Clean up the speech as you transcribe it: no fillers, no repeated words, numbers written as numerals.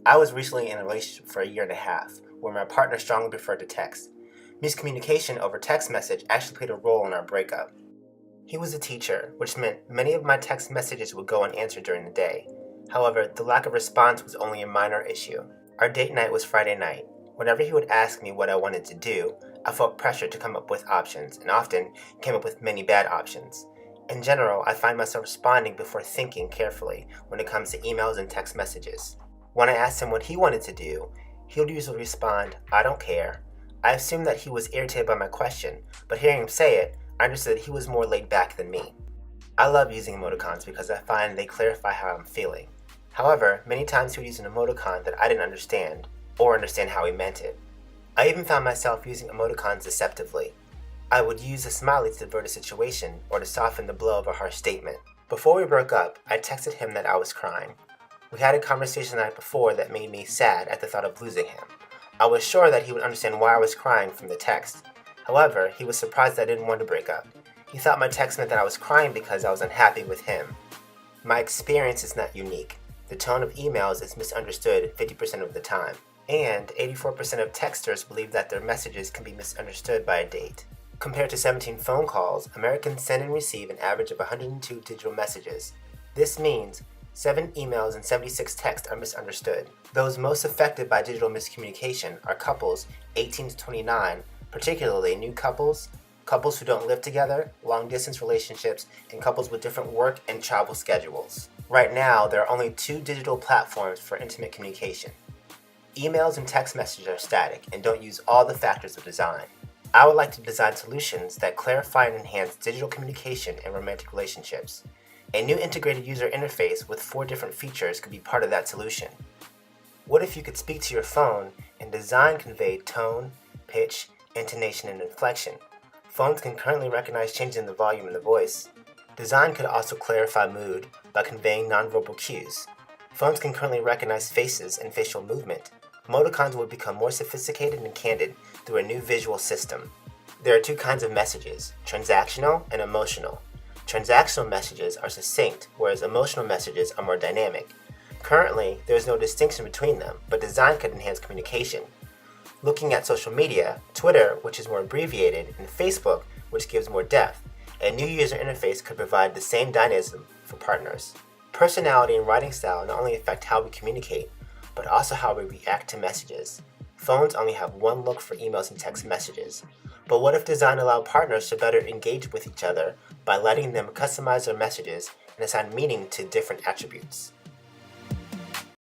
I was recently in a relationship for a year and a half, where my partner strongly preferred to text. Miscommunication over text message actually played a role in our breakup. He was a teacher, which meant many of my text messages would go unanswered during the day. However, the lack of response was only a minor issue. Our date night was Friday night. Whenever he would ask me what I wanted to do, I felt pressure to come up with options, and often came up with many bad options. In general, I find myself responding before thinking carefully when it comes to emails and text messages. When I asked him what he wanted to do, he would usually respond, "I don't care." I assumed that he was irritated by my question, but hearing him say it, I understood he was more laid back than me. I love using emoticons because I find they clarify how I'm feeling. However, many times he would use an emoticon that I didn't understand, or understand how he meant it. I even found myself using emoticons deceptively. I would use a smiley to divert a situation or to soften the blow of a harsh statement. Before we broke up, I texted him that I was crying. We had a conversation the night before that made me sad at the thought of losing him. I was sure that he would understand why I was crying from the text. However, he was surprised that I didn't want to break up. He thought my text meant that I was crying because I was unhappy with him. My experience is not unique. The tone of emails is misunderstood 50% of the time, and 84% of texters believe that their messages can be misunderstood by a date. Compared to 17 phone calls, Americans send and receive an average of 102 digital messages. This means 7 emails and 76 texts are misunderstood. Those most affected by digital miscommunication are couples 18 to 29, particularly new couples, couples who don't live together, long-distance relationships, and couples with different work and travel schedules. Right now, there are only 2 digital platforms for intimate communication. Emails and text messages are static and don't use all the factors of design. I would like to design solutions that clarify and enhance digital communication in romantic relationships. A new integrated user interface with 4 different features could be part of that solution. What if you could speak to your phone and design conveyed tone, pitch, intonation, and inflection? Phones can currently recognize changes in the volume in the voice. Design could also clarify mood by conveying nonverbal cues. Phones can currently recognize faces and facial movement. Emoticons would become more sophisticated and candid through a new visual system. There are 2 kinds of messages, transactional and emotional. Transactional messages are succinct, whereas emotional messages are more dynamic. Currently, there is no distinction between them, but design could enhance communication. Looking at social media, Twitter, which is more abbreviated, and Facebook, which gives more depth, a new user interface could provide the same dynamism for partners. Personality and writing style not only affect how we communicate, but also how we react to messages. Phones only have one look for emails and text messages. But what if design allowed partners to better engage with each other by letting them customize their messages and assign meaning to different attributes?